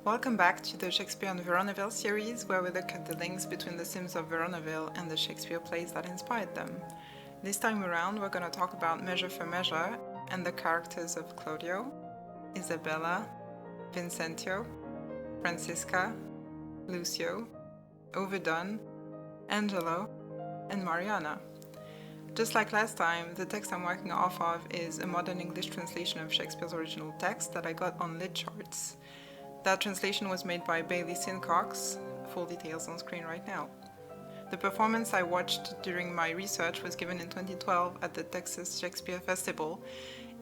Welcome back to the Shakespeare and Veronaville series, where we look at the links between the Sims of Veronaville and the Shakespeare plays that inspired them. This time around, we're going to talk about Measure for Measure and the characters of Claudio, Isabella, Vincentio, Francisca, Lucio, Overdone, Angelo, and Mariana. Just like last time, the text I'm working off of is a modern English translation of Shakespeare's original text that I got on Lit Charts. That translation was made by Bailey Sincox, full details on screen right now. The performance I watched during my research was given in 2012 at the Texas Shakespeare Festival.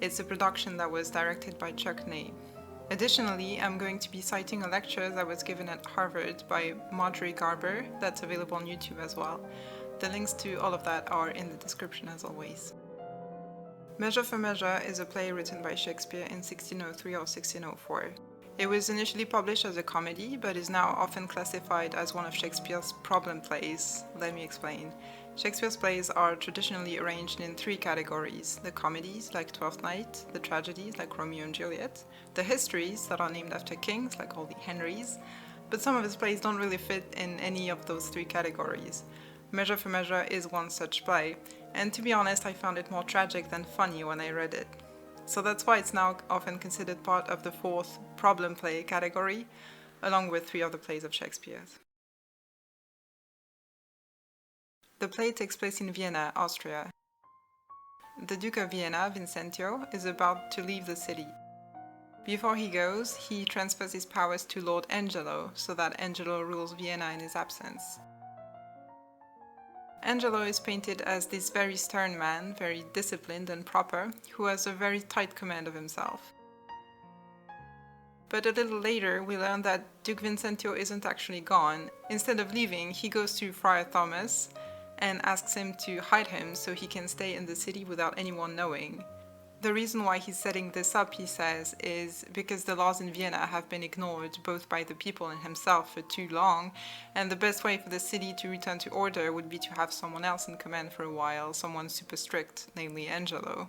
It's a production that was directed by Chuck Ney. Additionally, I'm going to be citing a lecture that was given at Harvard by Marjorie Garber that's available on YouTube as well. The links to all of that are in the description as always. Measure for Measure is a play written by Shakespeare in 1603 or 1604. It was initially published as a comedy, but is now often classified as one of Shakespeare's problem plays. Let me explain. Shakespeare's plays are traditionally arranged in three categories: the comedies, like Twelfth Night, the tragedies, like Romeo and Juliet, the histories, that are named after kings, like all the Henrys, but some of his plays don't really fit in any of those three categories. Measure for Measure is one such play, and to be honest, I found it more tragic than funny when I read it. So that's why it's now often considered part of the fourth problem play category, along with three other plays of Shakespeare's. The play takes place in Vienna, Austria. The Duke of Vienna, Vincentio, is about to leave the city. Before he goes, he transfers his powers to Lord Angelo, so that Angelo rules Vienna in his absence. Angelo is painted as this very stern man, very disciplined and proper, who has a very tight command of himself. But a little later, we learn that Duke Vincentio isn't actually gone. Instead of leaving, he goes to Friar Thomas and asks him to hide him so he can stay in the city without anyone knowing. The reason why he's setting this up, he says, is because the laws in Vienna have been ignored both by the people and himself for too long, and the best way for the city to return to order would be to have someone else in command for a while, someone super strict, namely Angelo.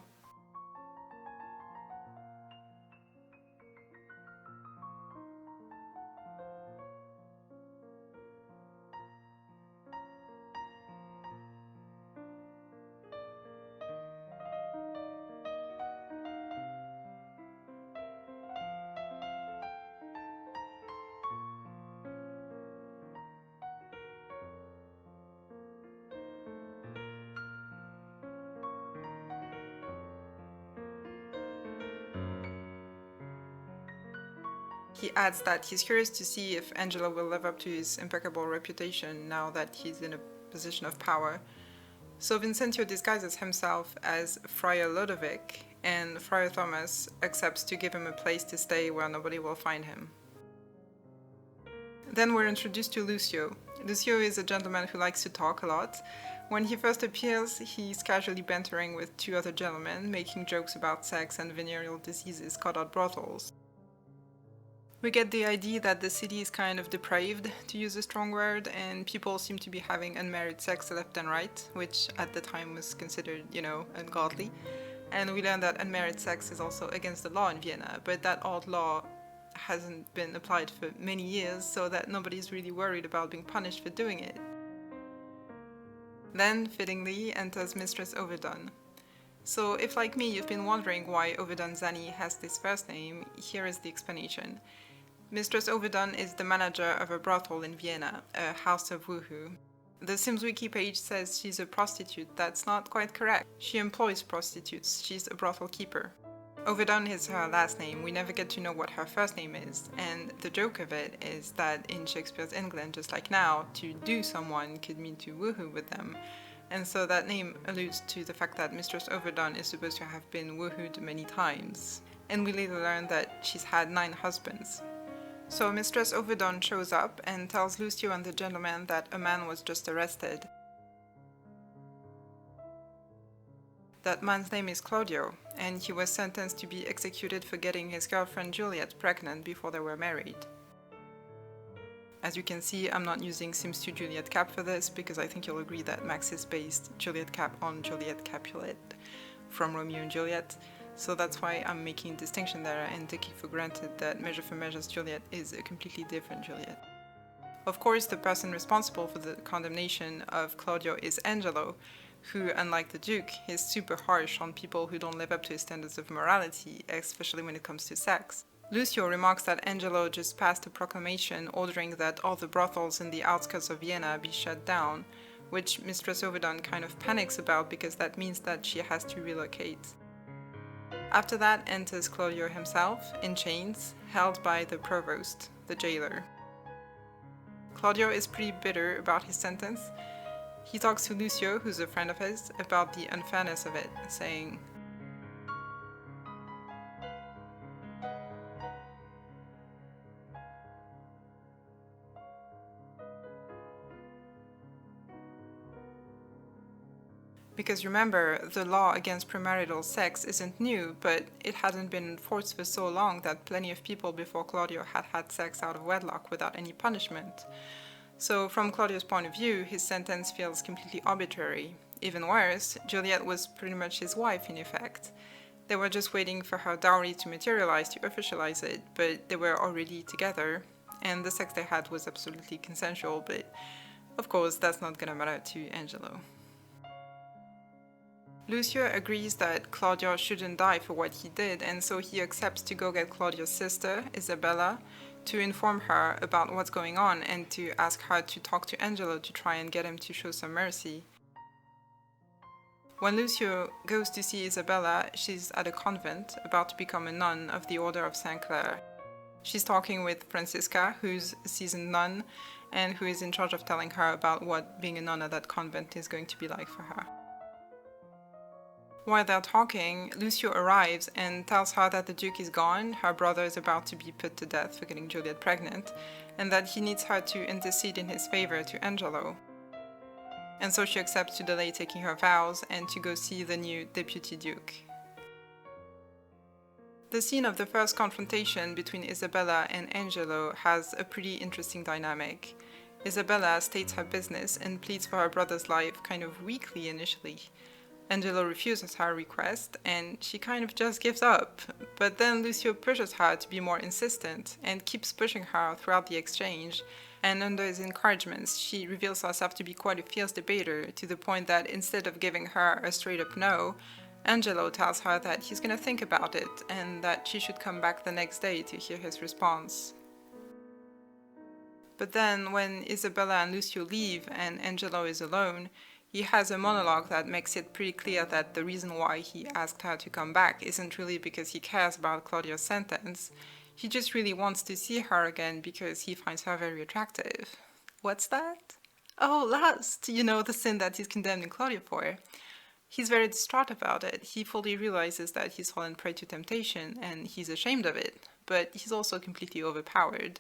He adds that he's curious to see if Angelo will live up to his impeccable reputation now that he's in a position of power. So Vincentio disguises himself as Friar Lodovic, and Friar Thomas accepts to give him a place to stay where nobody will find him. Then we're introduced to Lucio. Lucio is a gentleman who likes to talk a lot. When he first appears, he's casually bantering with two other gentlemen, making jokes about sex and venereal diseases caught at brothels. We get the idea that the city is kind of depraved, to use a strong word, and people seem to be having unmarried sex left and right, which at the time was considered, ungodly. And we learn that unmarried sex is also against the law in Vienna, but that old law hasn't been applied for many years, so that nobody's really worried about being punished for doing it. Then, fittingly, enters Mistress Overdone. So if, like me, you've been wondering why Overdone Zani has this first name, here is the explanation. Mistress Overdone is the manager of a brothel in Vienna, a house of woohoo. The Sims wiki page says she's a prostitute. That's not quite correct. She employs prostitutes. She's a brothel keeper. Overdone is her last name. We never get to know what her first name is, and the joke of it is that in Shakespeare's England, just like now, to do someone could mean to woohoo with them. And so that name alludes to the fact that Mistress Overdone is supposed to have been woohooed many times. And we later learn that she's had 9 husbands. So Mistress Overdone shows up and tells Lucio and the gentleman that a man was just arrested. That man's name is Claudio, and he was sentenced to be executed for getting his girlfriend Juliet pregnant before they were married. As you can see, I'm not using Sims 2 Juliet Cap for this, because I think you'll agree that Max is based Juliet Cap on Juliet Capulet from Romeo and Juliet. So that's why I'm making a distinction there and taking for granted that Measure for Measure's Juliet is a completely different Juliet. Of course, the person responsible for the condemnation of Claudio is Angelo, who, unlike the Duke, is super harsh on people who don't live up to his standards of morality, especially when it comes to sex. Lucio remarks that Angelo just passed a proclamation ordering that all the brothels in the outskirts of Vienna be shut down, which Mistress Overdone kind of panics about because that means that she has to relocate. After that enters Claudio himself, in chains, held by the provost, the jailer. Claudio is pretty bitter about his sentence. He talks to Lucio, who's a friend of his, about the unfairness of it, saying, because remember, the law against premarital sex isn't new, but it hadn't been enforced for so long that plenty of people before Claudio had had sex out of wedlock without any punishment. So from Claudio's point of view, his sentence feels completely arbitrary. Even worse, Juliet was pretty much his wife in effect. They were just waiting for her dowry to materialize to officialize it, but they were already together, and the sex they had was absolutely consensual, but of course that's not gonna matter to Angelo. Lucio agrees that Claudio shouldn't die for what he did, and so he accepts to go get Claudio's sister, Isabella, to inform her about what's going on and to ask her to talk to Angelo to try and get him to show some mercy. When Lucio goes to see Isabella, she's at a convent, about to become a nun of the Order of Saint Clair. She's talking with Francisca, who's a seasoned nun, and who is in charge of telling her about what being a nun at that convent is going to be like for her. While they're talking, Lucio arrives and tells her that the Duke is gone, her brother is about to be put to death for getting Juliet pregnant, and that he needs her to intercede in his favor to Angelo. And so she accepts to delay taking her vows and to go see the new Deputy Duke. The scene of the first confrontation between Isabella and Angelo has a pretty interesting dynamic. Isabella states her business and pleads for her brother's life kind of weakly initially. Angelo refuses her request, and she kind of just gives up. But then Lucio pushes her to be more insistent, and keeps pushing her throughout the exchange, and under his encouragements, she reveals herself to be quite a fierce debater, to the point that instead of giving her a straight-up no, Angelo tells her that he's gonna think about it, and that she should come back the next day to hear his response. But then, when Isabella and Lucio leave and Angelo is alone, he has a monologue that makes it pretty clear that the reason why he asked her to come back isn't really because he cares about Claudio's sentence. He just really wants to see her again because he finds her very attractive. What's that? Oh, lust! The sin that he's condemning Claudio for. He's very distraught about it. He fully realizes that he's fallen prey to temptation and he's ashamed of it, but he's also completely overpowered.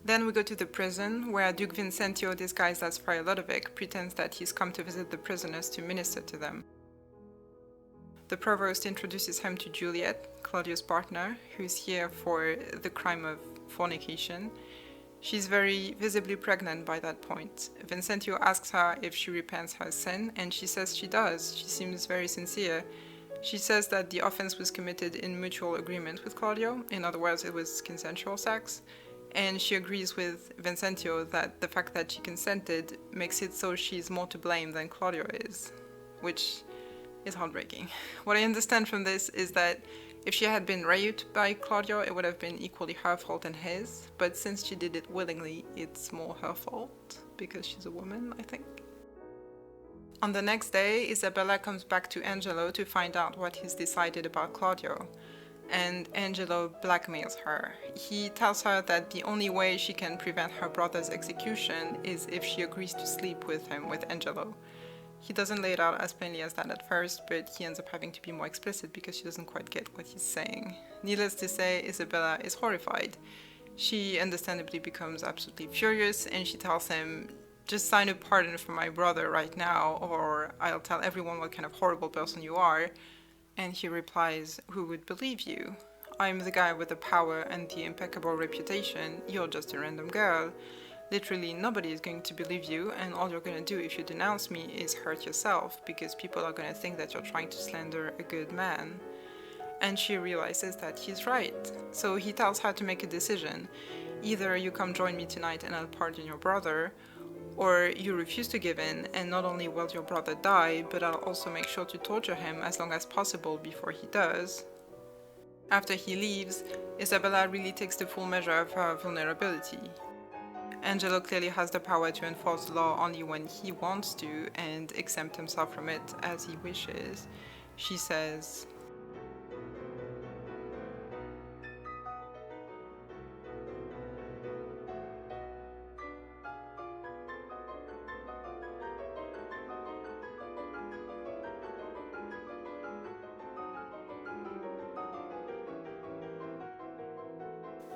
Then we go to the prison, where Duke Vincentio, disguised as Friar Ludovic, pretends that he's come to visit the prisoners to minister to them. The provost introduces him to Juliet, Claudio's partner, who's here for the crime of fornication. She's very visibly pregnant by that point. Vincentio asks her if she repents her sin, and she says she does. She seems very sincere. She says that the offense was committed in mutual agreement with Claudio. In other words, it was consensual sex. And she agrees with Vincentio that the fact that she consented makes it so she's more to blame than Claudio is, which is heartbreaking. What I understand from this is that if she had been raped by Claudio, it would have been equally her fault and his, but since she did it willingly, it's more her fault, because she's a woman, I think. On the next day, Isabella comes back to Angelo to find out what he's decided about Claudio. And Angelo blackmails her. He tells her that the only way she can prevent her brother's execution is if she agrees to sleep with him, with Angelo. He doesn't lay it out as plainly as that at first, but he ends up having to be more explicit because she doesn't quite get what he's saying. Needless to say, Isabella is horrified. She understandably becomes absolutely furious, and she tells him, "Just sign a pardon for my brother right now, or I'll tell everyone what kind of horrible person you are." And he replies, "Who would believe you? I'm the guy with the power and the impeccable reputation. You're just a random girl. Literally, nobody is going to believe you, and all you're going to do if you denounce me is hurt yourself, because people are going to think that you're trying to slander a good man. And she realizes that he's right. So he tells her to make a decision. Either you come join me tonight and I'll pardon your brother, or you refuse to give in, and not only will your brother die, but I'll also make sure to torture him as long as possible before he does. After he leaves, Isabella really takes the full measure of her vulnerability. Angelo clearly has the power to enforce the law only when he wants to and exempt himself from it as he wishes. She says,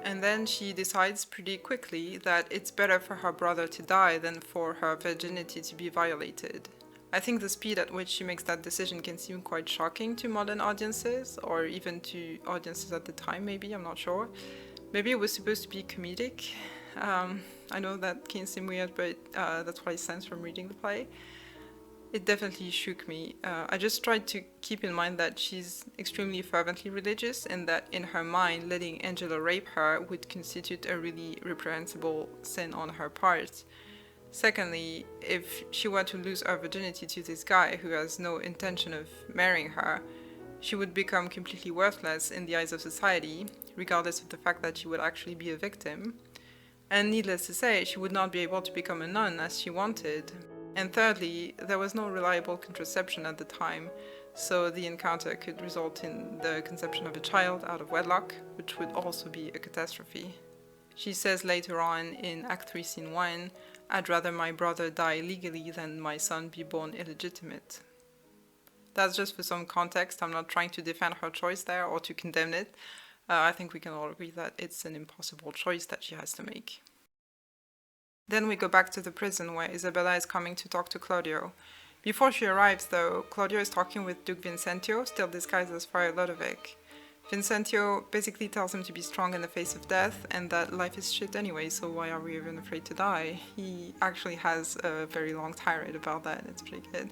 and then she decides pretty quickly that it's better for her brother to die than for her virginity to be violated. I think the speed at which she makes that decision can seem quite shocking to modern audiences, or even to audiences at the time, maybe, I'm not sure. Maybe it was supposed to be comedic. I know that can seem weird, but that's what I sensed from reading the play. It definitely shook me. I just tried to keep in mind that she's extremely fervently religious, and that in her mind, letting Angelo rape her would constitute a really reprehensible sin on her part. Secondly, if she were to lose her virginity to this guy who has no intention of marrying her, she would become completely worthless in the eyes of society, regardless of the fact that she would actually be a victim. And needless to say, she would not be able to become a nun as she wanted. And thirdly, there was no reliable contraception at the time, so the encounter could result in the conception of a child out of wedlock, which would also be a catastrophe. She says later on in Act 3, Scene 1, "I'd rather my brother die legally than my son be born illegitimate." That's just for some context. I'm not trying to defend her choice there or to condemn it. I think we can all agree that it's an impossible choice that she has to make. Then we go back to the prison where Isabella is coming to talk to Claudio. Before she arrives, though, Claudio is talking with Duke Vincentio, still disguised as Friar Ludovic. Vincentio basically tells him to be strong in the face of death and that life is shit anyway, so why are we even afraid to die? He actually has a very long tirade about that, and it's pretty good.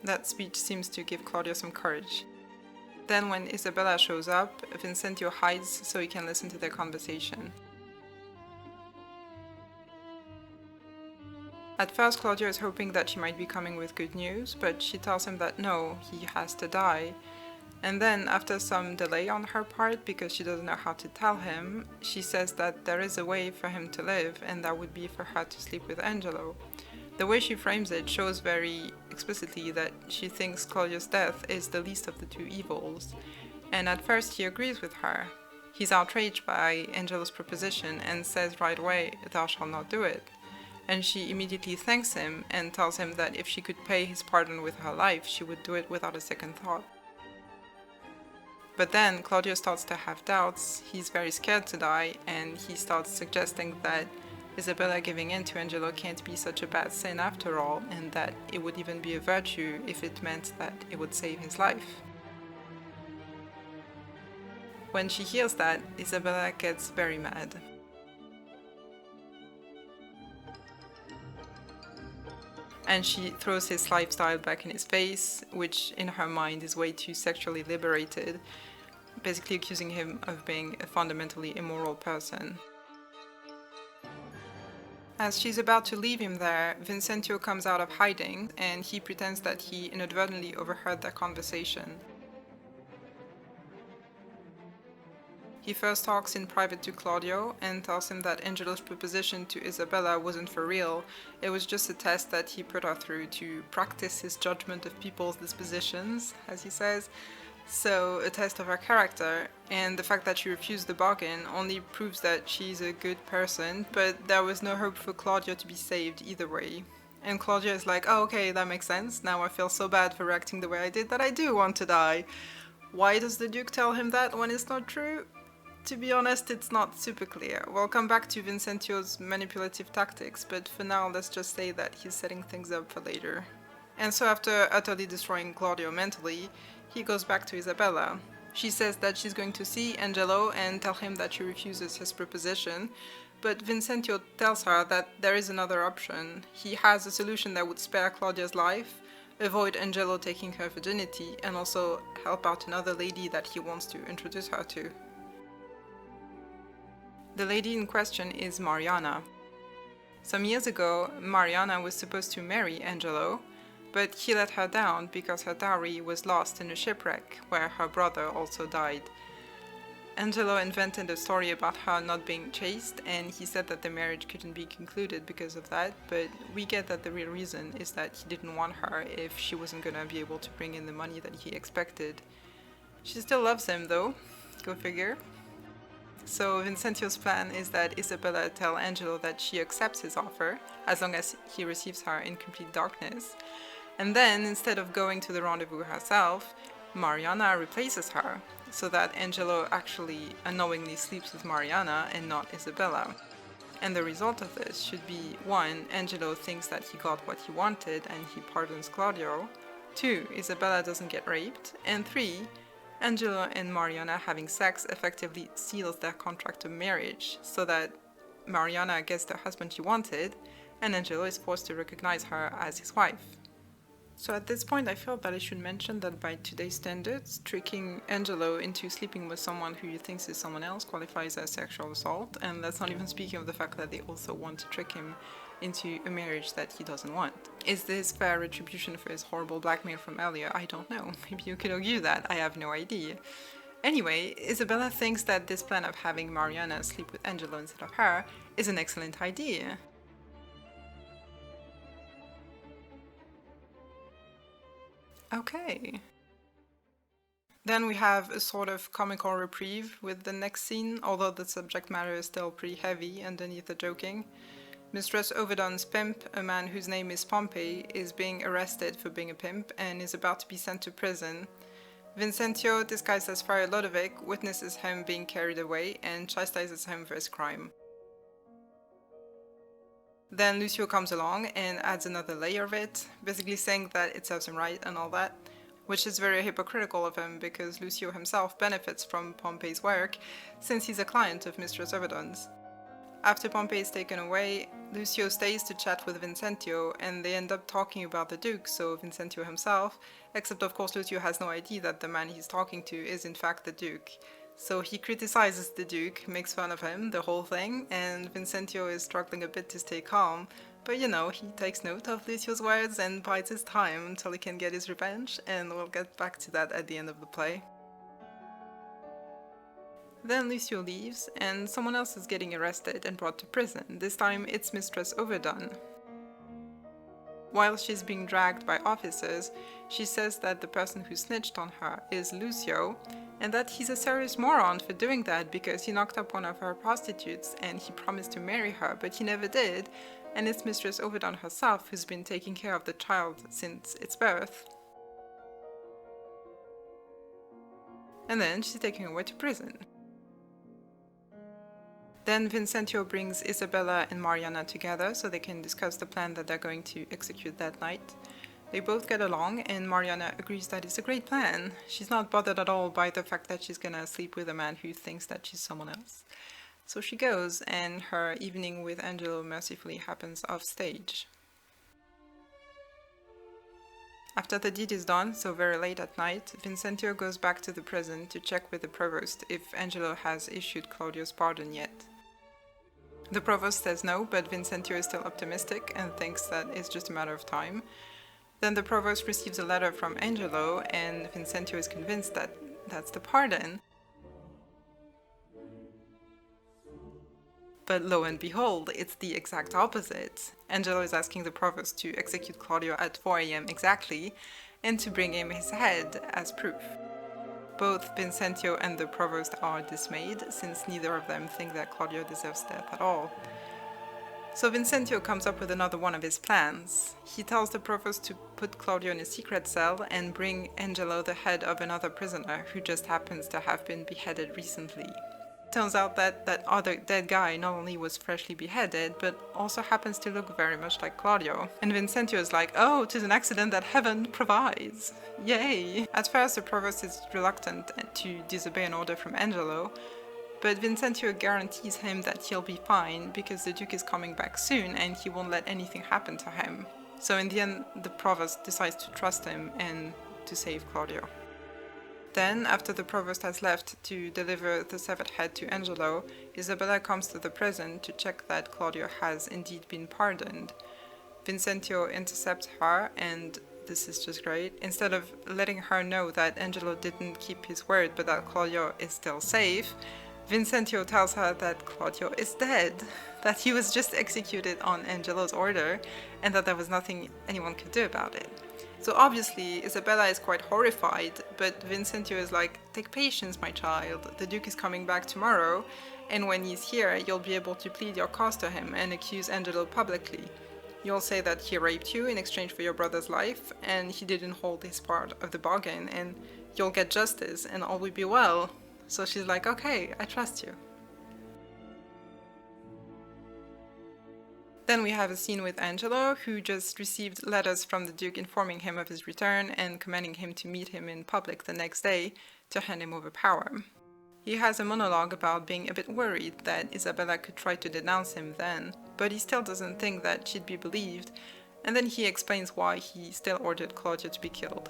That speech seems to give Claudio some courage. Then when Isabella shows up, Vincentio hides so he can listen to their conversation. At first, Claudio is hoping that she might be coming with good news, but she tells him that no, he has to die. And then, after some delay on her part, because she doesn't know how to tell him, she says that there is a way for him to live, and that would be for her to sleep with Angelo. The way she frames it shows very explicitly that she thinks Claudio's death is the least of the two evils. And at first he agrees with her. He's outraged by Angelo's proposition and says right away, "Thou shalt not do it." And she immediately thanks him and tells him that if she could pay his pardon with her life, she would do it without a second thought. But then Claudio starts to have doubts, he's very scared to die, and he starts suggesting that Isabella giving in to Angelo can't be such a bad sin after all, and that it would even be a virtue if it meant that it would save his life. When she hears that, Isabella gets very mad. And she throws his lifestyle back in his face, which in her mind is way too sexually liberated, basically accusing him of being a fundamentally immoral person. As she's about to leave him there, Vincentio comes out of hiding, and he pretends that he inadvertently overheard their conversation. He first talks in private to Claudio and tells him that Angelo's proposition to Isabella wasn't for real, it was just a test that he put her through to practice his judgment of people's dispositions, as he says, so a test of her character, and the fact that she refused the bargain only proves that she's a good person, but there was no hope for Claudio to be saved either way. And Claudio is like, "Oh, okay, that makes sense, now I feel so bad for reacting the way I did that I do want to die." Why does the Duke tell him that when it's not true? To be honest, it's not super clear. We'll come back to Vincentio's manipulative tactics, but for now let's just say that he's setting things up for later. And so after utterly destroying Claudio mentally, he goes back to Isabella. She says that she's going to see Angelo and tell him that she refuses his proposition, But Vincentio tells her that there is another option. He has a solution that would spare Claudia's life, avoid Angelo taking her virginity, and also help out another lady that he wants to introduce her to. The lady in question is Mariana. Some years ago, Mariana was supposed to marry Angelo, but he let her down because her dowry was lost in a shipwreck where her brother also died. Angelo invented a story about her not being chaste, and he said that the marriage couldn't be concluded because of that, but we get that the real reason is that he didn't want her if she wasn't gonna be able to bring in the money that he expected. She still loves him though, go figure. So Vincentio's plan is that Isabella tell Angelo that she accepts his offer, as long as he receives her in complete darkness. And then, instead of going to the rendezvous herself, Mariana replaces her, so that Angelo actually unknowingly sleeps with Mariana and not Isabella. And the result of this should be 1. Angelo thinks that he got what he wanted and he pardons Claudio, 2. Isabella doesn't get raped, and 3. Angelo and Mariana having sex effectively seals their contract of marriage, so that Mariana gets the husband she wanted, and Angelo is forced to recognize her as his wife. So at this point I felt that I should mention that by today's standards, tricking Angelo into sleeping with someone who he thinks is someone else qualifies as sexual assault, and that's not even speaking of the fact that they also want to trick him into a marriage that he doesn't want. Is this fair retribution for his horrible blackmail from earlier? I don't know. Maybe you could argue that. I have no idea. Anyway, Isabella thinks that this plan of having Mariana sleep with Angelo instead of her is an excellent idea. Okay. Then we have a sort of comical reprieve with the next scene, although the subject matter is still pretty heavy underneath the joking. Mistress Overdone's pimp, a man whose name is Pompey, is being arrested for being a pimp and is about to be sent to prison. Vincentio, disguised as Friar Lodovic, witnesses him being carried away and chastises him for his crime. Then Lucio comes along and adds another layer of it, basically saying that it serves him right and all that, which is very hypocritical of him because Lucio himself benefits from Pompey's work since he's a client of Mistress Overdone's. After Pompey is taken away, Lucio stays to chat with Vincentio, and they end up talking about the Duke, so Vincentio himself, except of course Lucio has no idea that the man he's talking to is in fact the Duke. So he criticizes the Duke, makes fun of him, the whole thing, and Vincentio is struggling a bit to stay calm, but you know, he takes note of Lucio's words and bides his time until he can get his revenge, and we'll get back to that at the end of the play. Then Lucio leaves, and someone else is getting arrested and brought to prison. This time it's Mistress Overdone. While she's being dragged by officers, she says that the person who snitched on her is Lucio, and that he's a serious moron for doing that because he knocked up one of her prostitutes and he promised to marry her, but he never did, and it's Mistress Overdone herself who's been taking care of the child since its birth. And then she's taken away to prison. Then Vincentio brings Isabella and Mariana together so they can discuss the plan that they're going to execute that night. They both get along and Mariana agrees that it's a great plan. She's not bothered at all by the fact that she's gonna sleep with a man who thinks that she's someone else. So she goes, and her evening with Angelo mercifully happens off stage. After the deed is done, so very late at night, Vincentio goes back to the prison to check with the provost if Angelo has issued Claudio's pardon yet. The provost says no, but Vincentio is still optimistic and thinks that it's just a matter of time. Then the provost receives a letter from Angelo, and Vincentio is convinced that that's the pardon. But lo and behold, it's the exact opposite. Angelo is asking the provost to execute Claudio at 4 a.m. exactly, and to bring him his head as proof. Both Vincentio and the provost are dismayed, since neither of them think that Claudio deserves death at all. So Vincentio comes up with another one of his plans. He tells the provost to put Claudio in a secret cell and bring Angelo the head of another prisoner who just happens to have been beheaded recently. Turns out that that other dead guy not only was freshly beheaded, but also happens to look very much like Claudio. And Vincentio is like, oh, 'tis an accident that heaven provides. Yay! At first the provost is reluctant to disobey an order from Angelo, But Vincentio guarantees him that he'll be fine because the Duke is coming back soon and he won't let anything happen to him. So in the end, the Provost decides to trust him and to save Claudio. Then, after the Provost has left to deliver the severed head to Angelo, Isabella comes to the prison to check that Claudio has indeed been pardoned. Vincentio intercepts her, and this is just great. Instead of letting her know that Angelo didn't keep his word but that Claudio is still safe, Vincentio tells her that Claudio is dead, that he was just executed on Angelo's order, and that there was nothing anyone could do about it. So obviously, Isabella is quite horrified, but Vincentio is like, take patience, my child, the Duke is coming back tomorrow, and when he's here, you'll be able to plead your cause to him and accuse Angelo publicly. You'll say that he raped you in exchange for your brother's life, and he didn't hold his part of the bargain, and you'll get justice, and all will be well. So she's like, okay, I trust you. Then we have a scene with Angelo, who just received letters from the Duke informing him of his return and commanding him to meet him in public the next day to hand him over power. He has a monologue about being a bit worried that Isabella could try to denounce him then, but he still doesn't think that she'd be believed, and then he explains why he still ordered Claudio to be killed.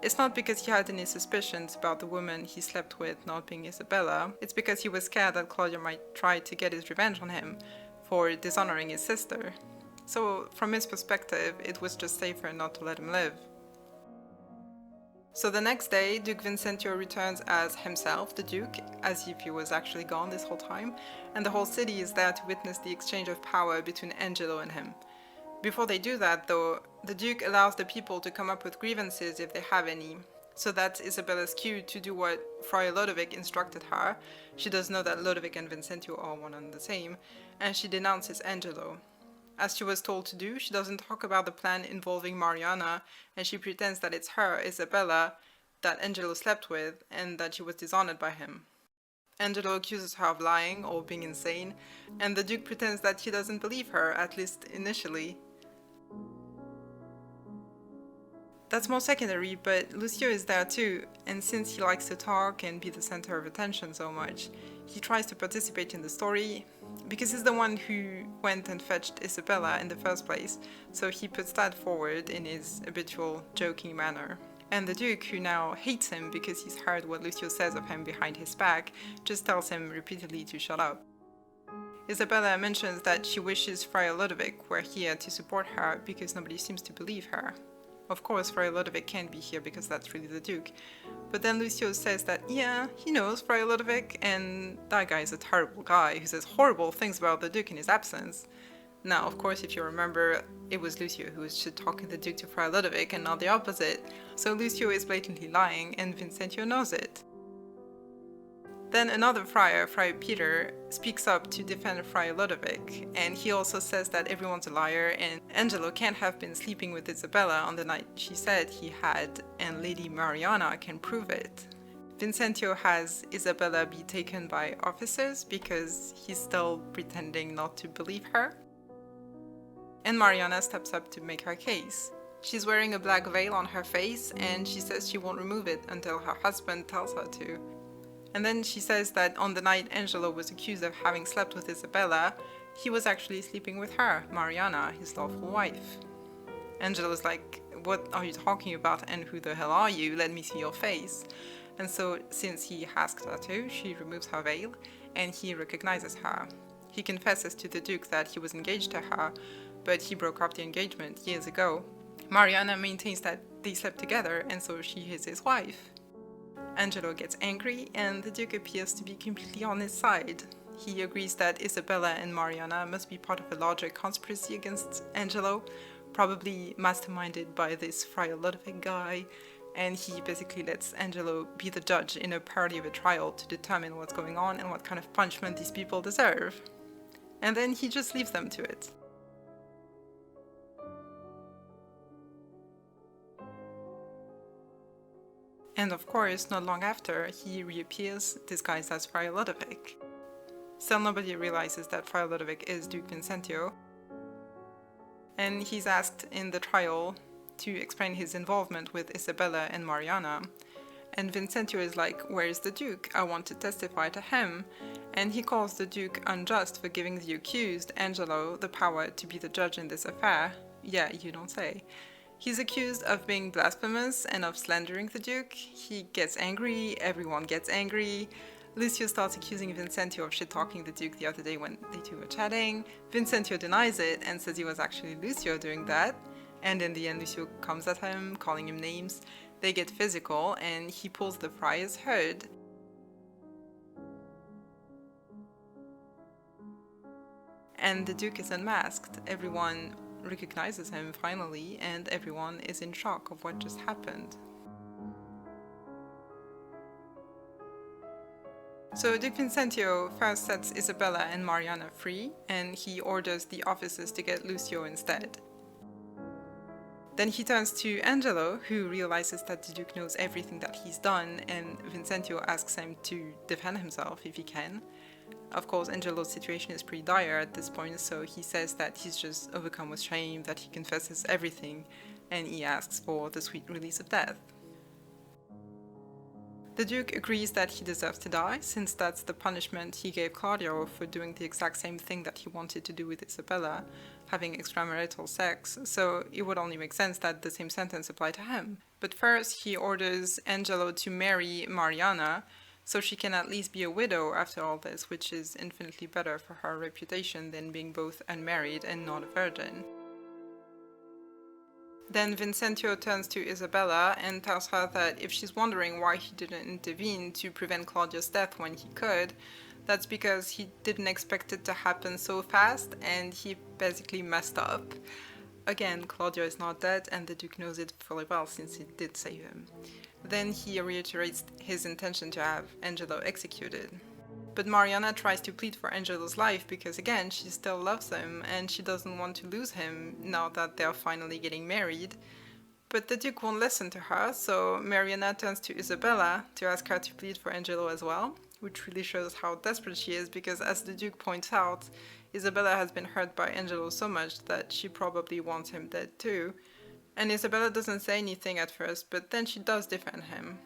It's not because he had any suspicions about the woman he slept with not being Isabella, it's because he was scared that Claudio might try to get his revenge on him for dishonoring his sister. So from his perspective, it was just safer not to let him live. So the next day, Duke Vincentio returns as himself, the Duke, as if he was actually gone this whole time, and the whole city is there to witness the exchange of power between Angelo and him. Before they do that, though, the Duke allows the people to come up with grievances if they have any. So that's Isabella's cue to do what Friar Lodovick instructed her. She does know that Lodovick and Vincentio are one and the same, and she denounces Angelo. As she was told to do, she doesn't talk about the plan involving Mariana, and she pretends that it's her, Isabella, that Angelo slept with, and that she was dishonored by him. Angelo accuses her of lying or being insane, and the Duke pretends that he doesn't believe her, at least initially. That's more secondary, but Lucio is there too, and since he likes to talk and be the center of attention so much, he tries to participate in the story, because he's the one who went and fetched Isabella in the first place, so he puts that forward in his habitual joking manner. And the Duke, who now hates him because he's heard what Lucio says of him behind his back, just tells him repeatedly to shut up. Isabella mentions that she wishes Friar Lodovick were here to support her because nobody seems to believe her. Of course, Friar Lodovick can't be here because that's really the Duke. But then Lucio says that, yeah, he knows Friar Lodovick, and that guy is a terrible guy who says horrible things about the Duke in his absence. Now, of course, if you remember, it was Lucio who was talking the Duke to Friar Lodovick and not the opposite, so Lucio is blatantly lying and Vincentio knows it. Then another friar, Friar Peter, speaks up to defend Friar Lodovick, and he also says that everyone's a liar and Angelo can't have been sleeping with Isabella on the night she said he had, and Lady Mariana can prove it. Vincentio has Isabella be taken by officers because he's still pretending not to believe her. And Mariana steps up to make her case. She's wearing a black veil on her face and she says she won't remove it until her husband tells her to. And then she says that on the night Angelo was accused of having slept with Isabella, he was actually sleeping with her, Mariana, his lawful wife. Angelo's like, what are you talking about and who the hell are you? Let me see your face. And so since he asks her to, she removes her veil and he recognizes her. He confesses to the Duke that he was engaged to her, but he broke up the engagement years ago. Mariana maintains that they slept together and so she is his wife. Angelo gets angry and the Duke appears to be completely on his side. He agrees that Isabella and Mariana must be part of a larger conspiracy against Angelo, probably masterminded by this Friar Lodovick guy, and he basically lets Angelo be the judge in a parody of a trial to determine what's going on and what kind of punishment these people deserve. And then he just leaves them to it. And of course, not long after, he reappears disguised as Friar Lodovick. Still nobody realizes that Friar Lodovick is Duke Vincentio, and he's asked in the trial to explain his involvement with Isabella and Mariana, And Vincentio is like, "Where is the Duke? I want to testify to him." And he calls the Duke unjust for giving the accused, Angelo, the power to be the judge in this affair. Yeah, you don't say. He's accused of being blasphemous and of slandering the Duke. He gets angry, everyone gets angry. Lucio starts accusing Vincentio of shit-talking the Duke the other day when they two were chatting. Vincentio denies it and says he was actually Lucio doing that. And in the end, Lucio comes at him, calling him names. They get physical, and he pulls the friar's hood. And the Duke is unmasked. Everyone recognizes him finally, and everyone is in shock of what just happened. So Duke Vincentio first sets Isabella and Mariana free, and he orders the officers to get Lucio instead. Then he turns to Angelo, who realizes that the Duke knows everything that he's done, and Vincentio asks him to defend himself if he can. Of course, Angelo's situation is pretty dire at this point, so he says that he's just overcome with shame, that he confesses everything, and he asks for the sweet release of death. The Duke agrees that he deserves to die, since that's the punishment he gave Claudio for doing the exact same thing that he wanted to do with Isabella, having extramarital sex, so it would only make sense that the same sentence applied to him. But first, he orders Angelo to marry Mariana, so she can at least be a widow after all this, which is infinitely better for her reputation than being both unmarried and not a virgin. Then Vincentio turns to Isabella and tells her that if she's wondering why he didn't intervene to prevent Claudio's death when he could, that's because he didn't expect it to happen so fast and he basically messed up. Again, Claudio is not dead and the Duke knows it fully well since he did save him. Then he reiterates his intention to have Angelo executed. But Mariana tries to plead for Angelo's life because again, she still loves him and she doesn't want to lose him now that they're finally getting married. But the Duke won't listen to her, so Mariana turns to Isabella to ask her to plead for Angelo as well, which really shows how desperate she is because, as the Duke points out, Isabella has been hurt by Angelo so much that she probably wants him dead too. And Isabella doesn't say anything at first, but then she does defend him.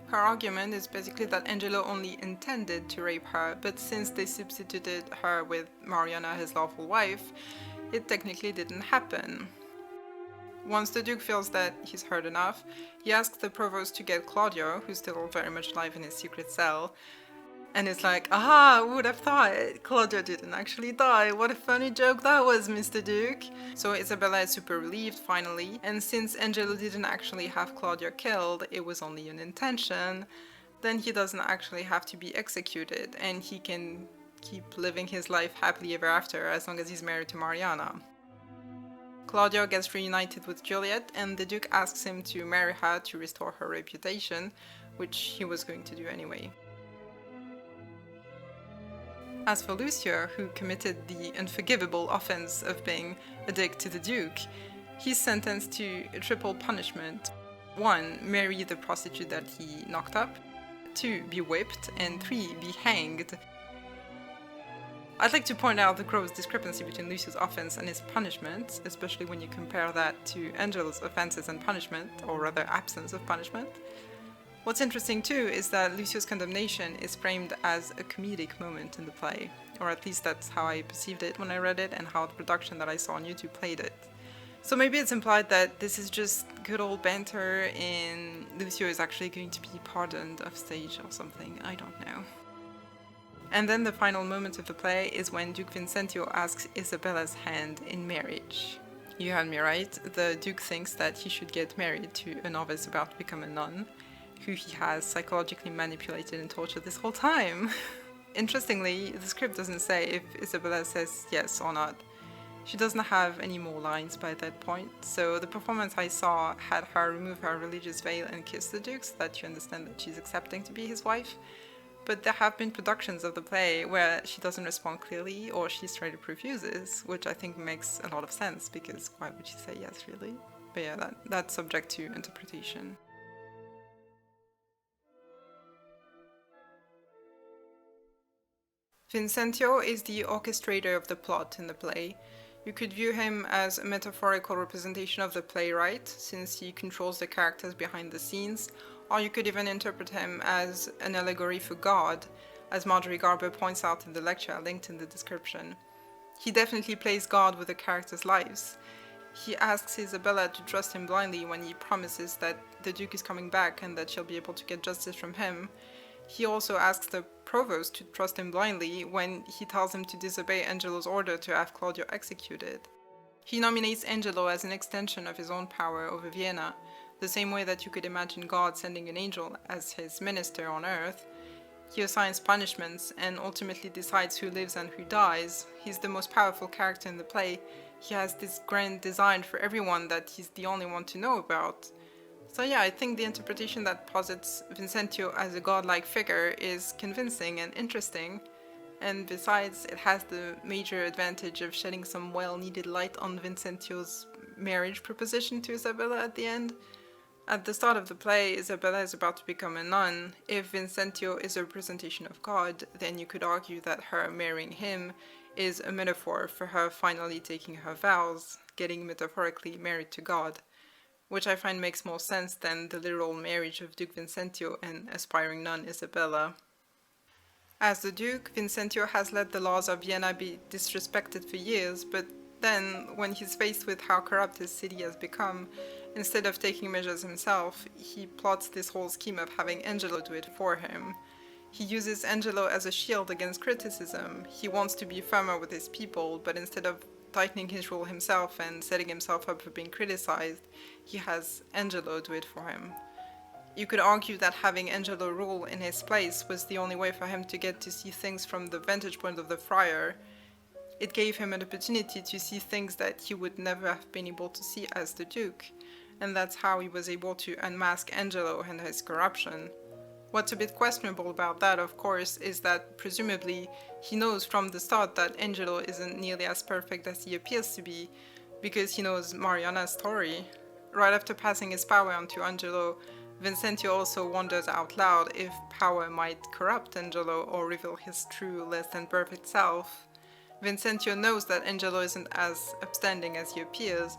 Her argument is basically that Angelo only intended to rape her, but since they substituted her with Mariana, his lawful wife, it technically didn't happen. Once the Duke feels that he's heard enough, he asks the provost to get Claudio, who's still very much alive in his secret cell, and it's like, aha, who would have thought it? Claudio didn't actually die. What a funny joke that was, Mr. Duke. So Isabella is super relieved, finally, and since Angelo didn't actually have Claudio killed, it was only an intention, then he doesn't actually have to be executed, and he can keep living his life happily ever after as long as he's married to Mariana. Claudio gets reunited with Juliet, and the Duke asks him to marry her to restore her reputation, which he was going to do anyway. As for Lucio, who committed the unforgivable offense of being a dick to the Duke, he's sentenced to a triple punishment. 1. Marry the prostitute that he knocked up. 2. Be whipped. And 3. Be hanged. I'd like to point out the gross discrepancy between Lucio's offense and his punishment, especially when you compare that to Angelo's offenses and punishment, or rather absence of punishment. What's interesting too is that Lucio's condemnation is framed as a comedic moment in the play, or at least that's how I perceived it when I read it and how the production that I saw on YouTube played it. So maybe it's implied that this is just good old banter and Lucio is actually going to be pardoned off stage or something, I don't know. And then the final moment of the play is when Duke Vincentio asks Isabella's hand in marriage. You heard me right, the Duke thinks that he should get married to a novice about to become a nun, who he has psychologically manipulated and tortured this whole time. Interestingly, the script doesn't say if Isabella says yes or not. She doesn't have any more lines by that point, so the performance I saw had her remove her religious veil and kiss the Duke so that you understand that she's accepting to be his wife. But there have been productions of the play where she doesn't respond clearly or she straight up refuses, which I think makes a lot of sense because why would she say yes really? But yeah, that's subject to interpretation. Vincentio is the orchestrator of the plot in the play. You could view him as a metaphorical representation of the playwright, since he controls the characters behind the scenes, Or you could even interpret him as an allegory for God, as Marjorie Garber points out in the lecture linked in the description. He definitely plays God with the characters' lives. He asks Isabella to trust him blindly when he promises that the Duke is coming back and that she'll be able to get justice from him. He also asks the provost to trust him blindly when he tells him to disobey Angelo's order to have Claudio executed. He nominates Angelo as an extension of his own power over Vienna, the same way that you could imagine God sending an angel as his minister on earth. He assigns punishments and ultimately decides who lives and who dies. He's the most powerful character in the play. He has this grand design for everyone that he's the only one to know about. So yeah, I think the interpretation that posits Vincentio as a godlike figure is convincing and interesting. And besides, it has the major advantage of shedding some well-needed light on Vincentio's marriage proposition to Isabella at the end. At the start of the play, Isabella is about to become a nun. If Vincentio is a representation of God, then you could argue that her marrying him is a metaphor for her finally taking her vows, getting metaphorically married to God, which I find makes more sense than the literal marriage of Duke Vincentio and aspiring nun Isabella. As the Duke, Vincentio has let the laws of Vienna be disrespected for years, but then, when he's faced with how corrupt his city has become, instead of taking measures himself, he plots this whole scheme of having Angelo do it for him. He uses Angelo as a shield against criticism. He wants to be firmer with his people, but instead of tightening his rule himself and setting himself up for being criticized, he has Angelo do it for him. You could argue that having Angelo rule in his place was the only way for him to get to see things from the vantage point of the friar. It gave him an opportunity to see things that he would never have been able to see as the Duke, and that's how he was able to unmask Angelo and his corruption. What's a bit questionable about that, of course, is that presumably he knows from the start that Angelo isn't nearly as perfect as he appears to be, because he knows Mariana's story. Right after passing his power on to Angelo, Vincentio also wonders out loud if power might corrupt Angelo or reveal his true, less than perfect self. Vincentio knows that Angelo isn't as upstanding as he appears,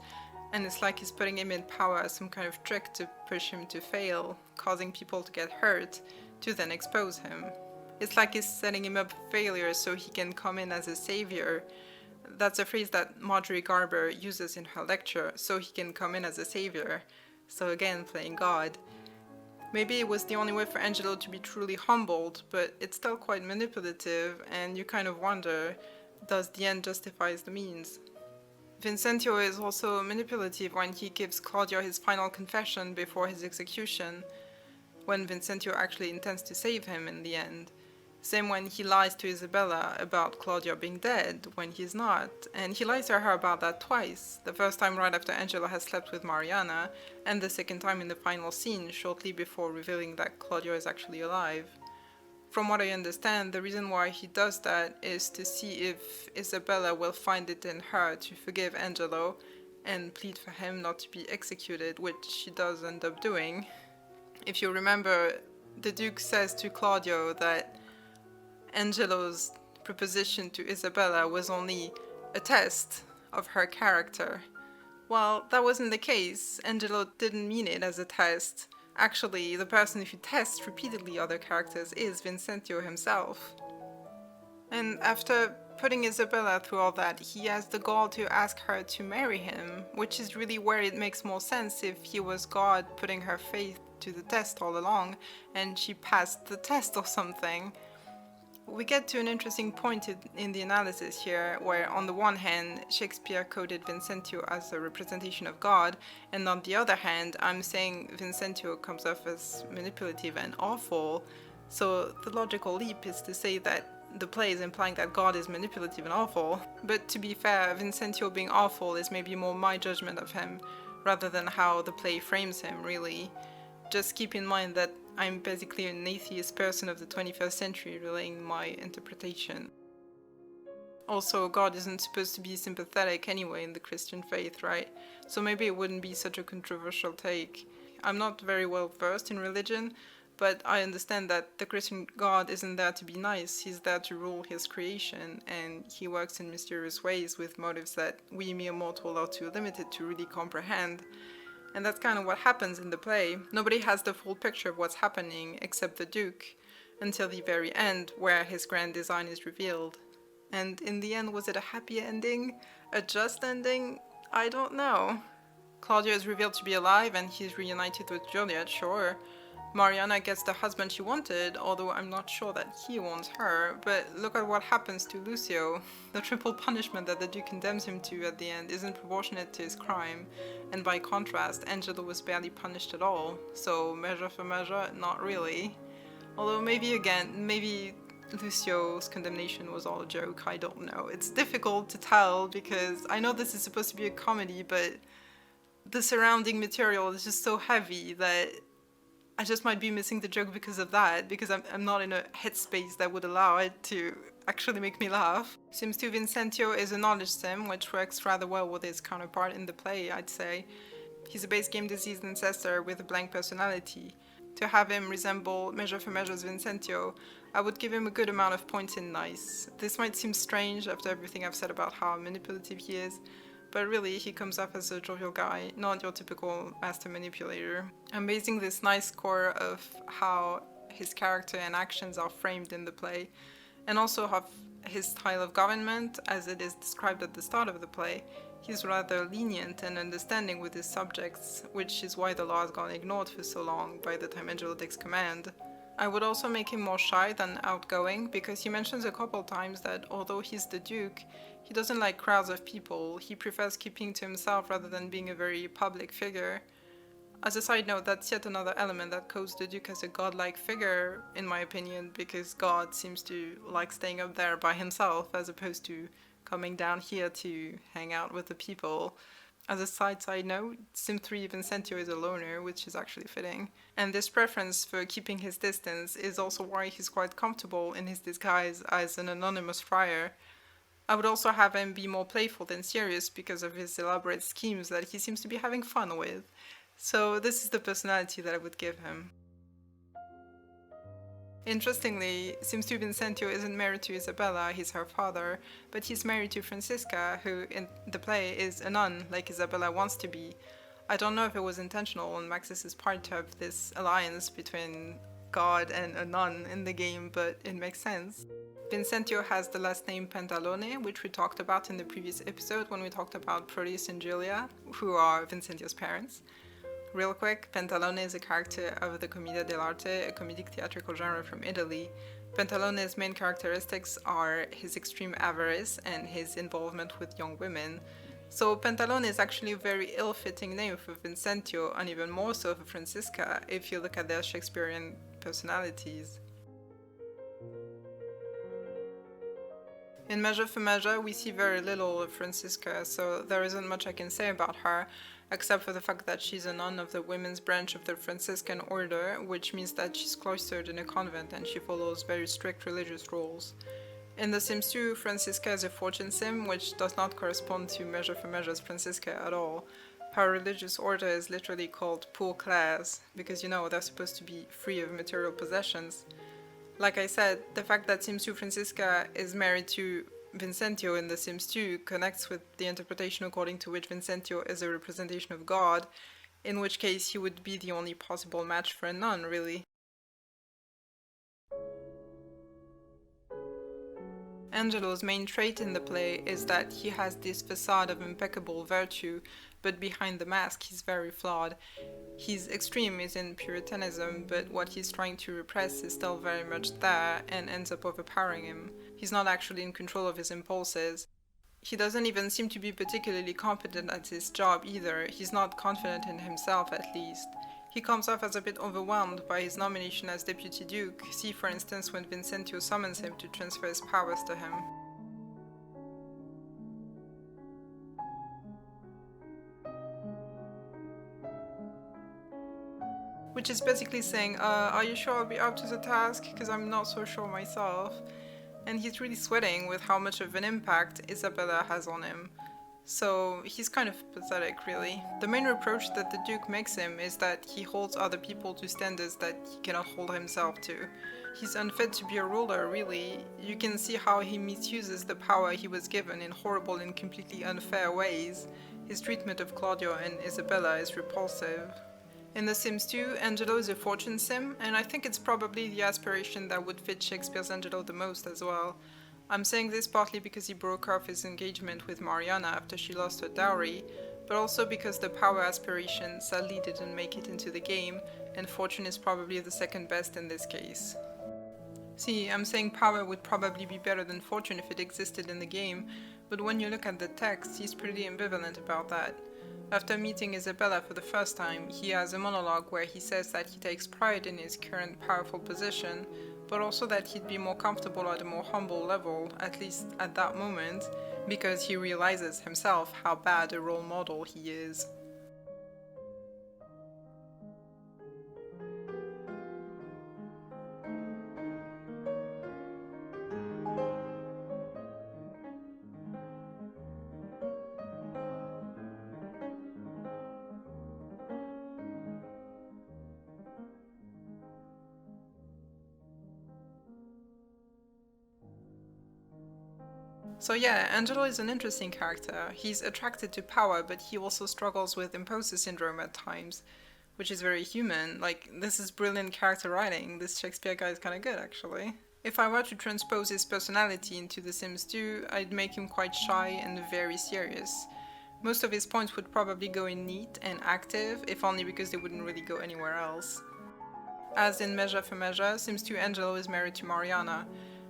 and it's like he's putting him in power as some kind of trick to push him to fail, causing people to get hurt, to then expose him. It's like he's setting him up for failure so he can come in as a savior. That's a phrase that Marjorie Garber uses in her lecture, so he can come in as a savior. So again, playing God. Maybe it was the only way for Angelo to be truly humbled, but it's still quite manipulative, and you kind of wonder, does the end justify the means? Vincentio is also manipulative when he gives Claudio his final confession before his execution, when Vincentio actually intends to save him in the end. Same when he lies to Isabella about Claudio being dead, when he's not, and he lies to her about that twice, the first time right after Angelo has slept with Mariana, and the second time in the final scene, shortly before revealing that Claudio is actually alive. From what I understand, the reason why he does that is to see if Isabella will find it in her to forgive Angelo and plead for him not to be executed, which she does end up doing. If you remember, the Duke says to Claudio that Angelo's proposition to Isabella was only a test of her character. Well, that wasn't the case. Angelo didn't mean it as a test. Actually, the person who tests repeatedly other characters is Vincentio himself. And after putting Isabella through all that, he has the gall to ask her to marry him, which is really where it makes more sense if he was God putting her faith to the test all along, and she passed the test or something. We get to an interesting point in the analysis here, where on the one hand, Shakespeare coded Vincentio as a representation of God, and on the other hand, I'm saying Vincentio comes off as manipulative and awful, so the logical leap is to say that the play is implying that God is manipulative and awful. But to be fair, Vincentio being awful is maybe more my judgment of him, rather than how the play frames him, really. Just keep in mind that I'm basically an atheist person of the 21st century relaying my interpretation. Also, God isn't supposed to be sympathetic anyway in the Christian faith, right? So maybe it wouldn't be such a controversial take. I'm not very well versed in religion, but I understand that the Christian God isn't there to be nice, he's there to rule his creation, and he works in mysterious ways with motives that we mere mortal are too limited to really comprehend. And that's kind of what happens in the play. Nobody has the full picture of what's happening except the Duke, until the very end, where his grand design is revealed. And in the end, was it a happy ending? A just ending? I don't know. Claudio is revealed to be alive and he's reunited with Juliet, sure. Mariana gets the husband she wanted, although I'm not sure that he wants her, but look at what happens to Lucio. The triple punishment that the Duke condemns him to at the end isn't proportionate to his crime, and by contrast, Angelo was barely punished at all, so measure for measure, not really. Although maybe Lucio's condemnation was all a joke, I don't know. It's difficult to tell because I know this is supposed to be a comedy, but the surrounding material is just so heavy that I just might be missing the joke because of that, because I'm not in a headspace that would allow it to actually make me laugh. Sims 2 Vincentio is a knowledge sim, which works rather well with his counterpart in the play, I'd say. He's a base game diseased ancestor with a blank personality. To have him resemble Measure for Measure's Vincentio, I would give him a good amount of points in nice. This might seem strange after everything I've said about how manipulative he is, but really he comes off as a jovial guy, not your typical master manipulator. I'm basing this nice score of how his character and actions are framed in the play, and also of his style of government, as it is described at the start of the play. He's rather lenient and understanding with his subjects, which is why the law has gone ignored for so long by the time Angelo takes command. I would also make him more shy than outgoing, because he mentions a couple times that although he's the Duke, he doesn't like crowds of people. He prefers keeping to himself rather than being a very public figure. As a side note, that's yet another element that codes the Duke as a godlike figure, in my opinion, because God seems to like staying up there by himself as opposed to coming down here to hang out with the people. As a side note, Sim 3 Vincentio is a loner, which is actually fitting. And this preference for keeping his distance is also why he's quite comfortable in his disguise as an anonymous friar. I would also have him be more playful than serious because of his elaborate schemes that he seems to be having fun with. So this is the personality that I would give him. Interestingly, Sims 2 Vincentio isn't married to Isabella, he's her father, but he's married to Francisca, who in the play is a nun, like Isabella wants to be. I don't know if it was intentional on Maxis's part to have this alliance between God and a nun in the game, but it makes sense. Vincentio has the last name Pantalone, which we talked about in the previous episode when we talked about Proteus and Julia, who are Vincentio's parents. Real quick, Pantalone is a character of the Commedia dell'arte, a comedic theatrical genre from Italy. Pantalone's main characteristics are his extreme avarice and his involvement with young women. So Pantalone is actually a very ill-fitting name for Vincentio, and even more so for Francisca, if you look at their Shakespearean personalities. In Measure for Measure, we see very little of Francisca, so there isn't much I can say about her, except for the fact that she's a nun of the women's branch of the Franciscan order, which means that she's cloistered in a convent and she follows very strict religious rules. In The Sims 2, Francisca is a fortune sim, which does not correspond to Measure for Measure's Francisca at all. Her religious order is literally called Pour Clairs, because they're supposed to be free of material possessions. Like I said, the fact that Sims 2 Francisca is married to Vincentio in The Sims 2 connects with the interpretation according to which Vincentio is a representation of God, in which case he would be the only possible match for a nun, really. Angelo's main trait in the play is that he has this facade of impeccable virtue, but behind the mask he's very flawed. His extreme is in Puritanism, but what he's trying to repress is still very much there and ends up overpowering him. He's not actually in control of his impulses. He doesn't even seem to be particularly competent at his job either. He's not confident in himself, at least. He comes off as a bit overwhelmed by his nomination as Deputy Duke. See, for instance, when Vincentio summons him to transfer his powers to him. Which is basically saying, are you sure I'll be up to the task? Because I'm not so sure myself. And he's really sweating with how much of an impact Isabella has on him. So he's kind of pathetic, really. The main reproach that the Duke makes him is that he holds other people to standards that he cannot hold himself to. He's unfit to be a ruler, really. You can see how he misuses the power he was given in horrible and completely unfair ways. His treatment of Claudio and Isabella is repulsive. In The Sims 2, Angelo is a fortune sim, and I think it's probably the aspiration that would fit Shakespeare's Angelo the most as well. I'm saying this partly because he broke off his engagement with Mariana after she lost her dowry, but also because the power aspiration sadly didn't make it into the game, and fortune is probably the second best in this case. See, I'm saying power would probably be better than fortune if it existed in the game, but when you look at the text, he's pretty ambivalent about that. After meeting Isabella for the first time, he has a monologue where he says that he takes pride in his current powerful position, but also that he'd be more comfortable at a more humble level, at least at that moment, because he realizes himself how bad a role model he is. So yeah, Angelo is an interesting character. He's attracted to power, but he also struggles with imposter syndrome at times, which is very human. Like, this is brilliant character writing. This Shakespeare guy is kinda good, actually. If I were to transpose his personality into The Sims 2, I'd make him quite shy and very serious. Most of his points would probably go in neat and active, if only because they wouldn't really go anywhere else. As in Measure for Measure, Sims 2 Angelo is married to Mariana.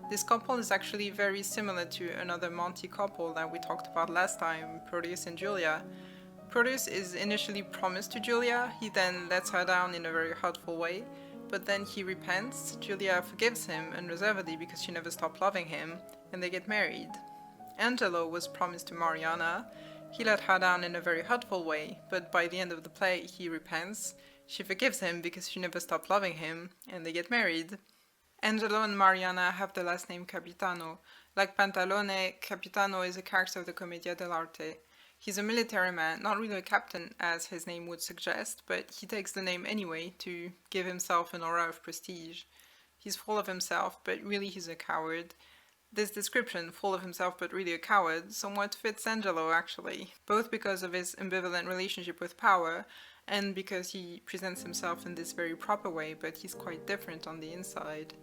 This couple is actually very similar to another Monty couple that we talked about last time, Proteus and Julia. Proteus is initially promised to Julia, he then lets her down in a very hurtful way, but then he repents, Julia forgives him unreservedly because she never stopped loving him, and they get married. Angelo was promised to Mariana, he let her down in a very hurtful way, but by the end of the play he repents, she forgives him because she never stopped loving him, and they get married. Angelo and Mariana have the last name Capitano. Like Pantalone, Capitano is a character of the Commedia dell'arte. He's a military man, not really a captain as his name would suggest, but he takes the name anyway to give himself an aura of prestige. He's full of himself, but really he's a coward. This description, full of himself but really a coward, somewhat fits Angelo actually, both because of his ambivalent relationship with power, and because he presents himself in this very proper way, but he's quite different on the inside.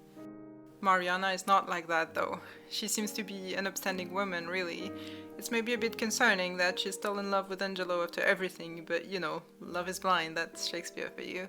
Mariana is not like that though. She seems to be an upstanding woman, really. It's maybe a bit concerning that she's still in love with Angelo after everything, but you know, love is blind, that's Shakespeare for you.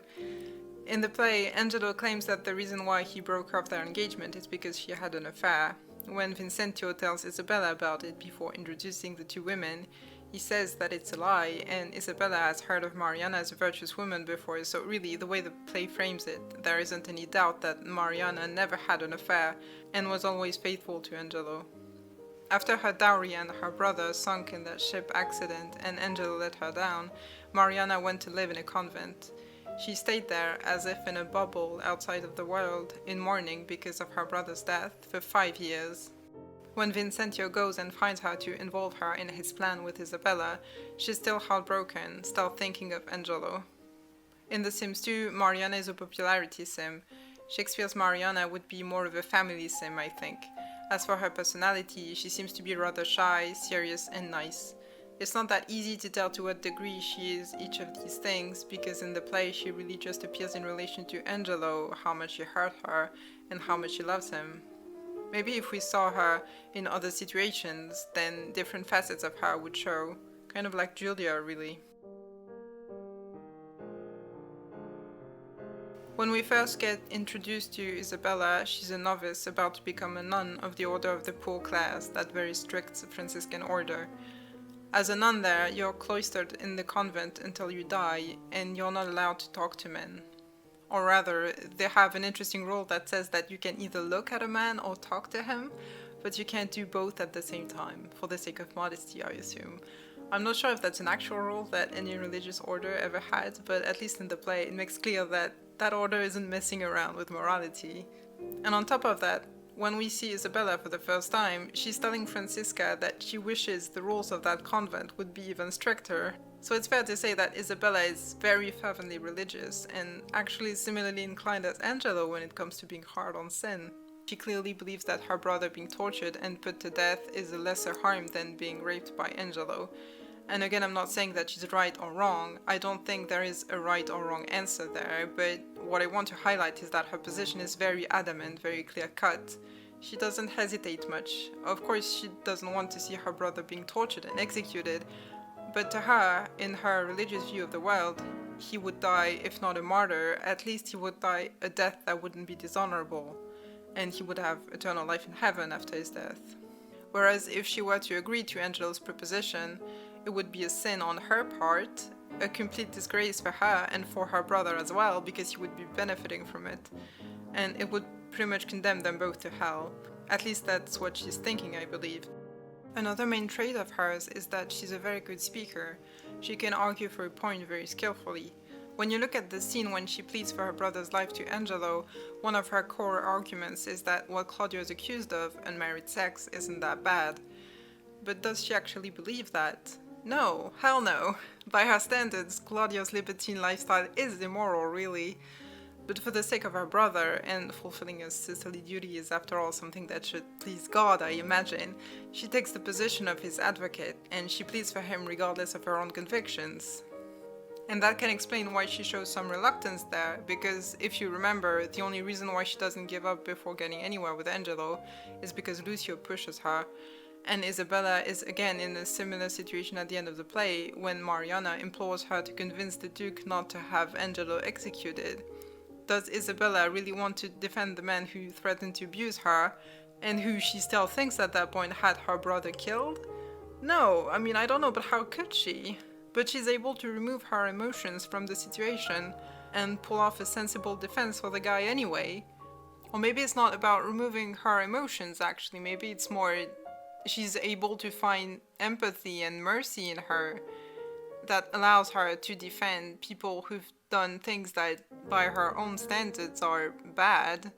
In the play, Angelo claims that the reason why he broke off their engagement is because she had an affair. When Vincentio tells Isabella about it before introducing the two women, he says that it's a lie, and Isabella has heard of Mariana as a virtuous woman before, so really, the way the play frames it, there isn't any doubt that Mariana never had an affair and was always faithful to Angelo. After her dowry and her brother sunk in that ship accident and Angelo let her down, Mariana went to live in a convent. She stayed there as if in a bubble outside of the world, in mourning because of her brother's death, for 5 years. When Vincentio goes and finds her to involve her in his plan with Isabella, she's still heartbroken, still thinking of Angelo. In The Sims 2, Mariana is a popularity sim. Shakespeare's Mariana would be more of a family sim, I think. As for her personality, she seems to be rather shy, serious, and nice. It's not that easy to tell to what degree she is each of these things, because in the play she really just appears in relation to Angelo, how much he hurt her, and how much she loves him. Maybe if we saw her in other situations, then different facets of her would show. Kind of like Julia, really. When we first get introduced to Isabella, she's a novice about to become a nun of the Order of the Poor Class, that very strict Franciscan order. As a nun there, you're cloistered in the convent until you die, and you're not allowed to talk to men. Or rather, they have an interesting rule that says that you can either look at a man or talk to him, but you can't do both at the same time, for the sake of modesty, I assume. I'm not sure if that's an actual rule that any religious order ever had, but at least in the play it makes clear that that order isn't messing around with morality. And on top of that, when we see Isabella for the first time, she's telling Francisca that she wishes the rules of that convent would be even stricter. So it's fair to say that Isabella is very fervently religious, and actually similarly inclined as Angelo when it comes to being hard on sin. She clearly believes that her brother being tortured and put to death is a lesser harm than being raped by Angelo. And again, I'm not saying that she's right or wrong. I don't think there is a right or wrong answer there, but what I want to highlight is that her position is very adamant, very clear-cut. She doesn't hesitate much. Of course, she doesn't want to see her brother being tortured and executed, but to her, in her religious view of the world, he would die, if not a martyr, at least he would die a death that wouldn't be dishonorable, and he would have eternal life in heaven after his death. Whereas if she were to agree to Angelo's proposition, it would be a sin on her part, a complete disgrace for her and for her brother as well, because he would be benefiting from it, and it would pretty much condemn them both to hell. At least that's what she's thinking, I believe. Another main trait of hers is that she's a very good speaker. She can argue for a point very skillfully. When you look at the scene when she pleads for her brother's life to Angelo, one of her core arguments is that what Claudio is accused of, unmarried sex, isn't that bad. But does she actually believe that? No, hell no. By her standards, Claudio's libertine lifestyle is immoral, really. But for the sake of her brother, and fulfilling a sisterly duty is after all something that should please God, I imagine, she takes the position of his advocate, and she pleads for him regardless of her own convictions. And that can explain why she shows some reluctance there, because if you remember, the only reason why she doesn't give up before getting anywhere with Angelo is because Lucio pushes her. And Isabella is again in a similar situation at the end of the play, when Mariana implores her to convince the Duke not to have Angelo executed. Does Isabella really want to defend the man who threatened to abuse her, and who she still thinks at that point had her brother killed? No, I mean, I don't know, but how could she? But she's able to remove her emotions from the situation and pull off a sensible defense for the guy anyway. Or maybe it's not about removing her emotions, actually. Maybe it's more she's able to find empathy and mercy in her that allows her to defend people who've done things that, by her own standards, are bad.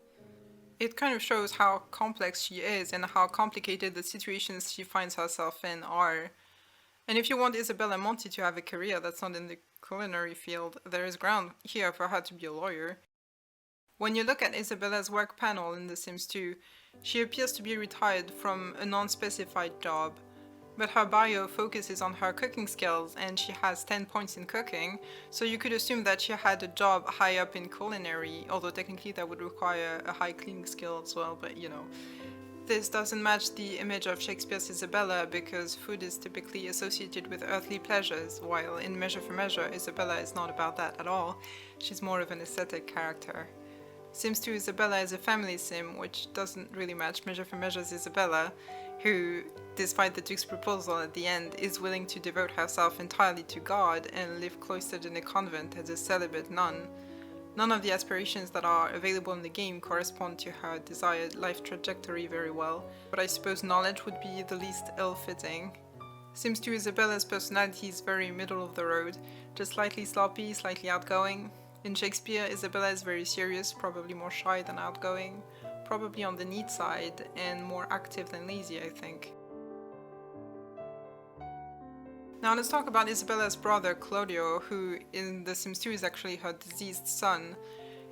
It kind of shows how complex she is and how complicated the situations she finds herself in are. And if you want Isabella Monti to have a career that's not in the culinary field, there is ground here for her to be a lawyer. When you look at Isabella's work panel in The Sims 2, she appears to be retired from a non-specified job, but her bio focuses on her cooking skills and she has 10 points in cooking, so you could assume that she had a job high up in culinary, although technically that would require a high cleaning skill as well, but you know. This doesn't match the image of Shakespeare's Isabella because food is typically associated with earthly pleasures, while in Measure for Measure, Isabella is not about that at all. She's more of an aesthetic character. Sims 2 Isabella is a family sim, which doesn't really match Measure for Measure's Isabella, who, despite the Duke's proposal at the end, is willing to devote herself entirely to God and live cloistered in a convent as a celibate nun. None of the aspirations that are available in the game correspond to her desired life trajectory very well, but I suppose knowledge would be the least ill-fitting. Sims 2 Isabella's personality is very middle of the road, just slightly sloppy, slightly outgoing. In Shakespeare, Isabella is very serious, probably more shy than outgoing, probably on the neat side, and more active than lazy, I think. Now let's talk about Isabella's brother, Claudio, who in The Sims 2 is actually her deceased son.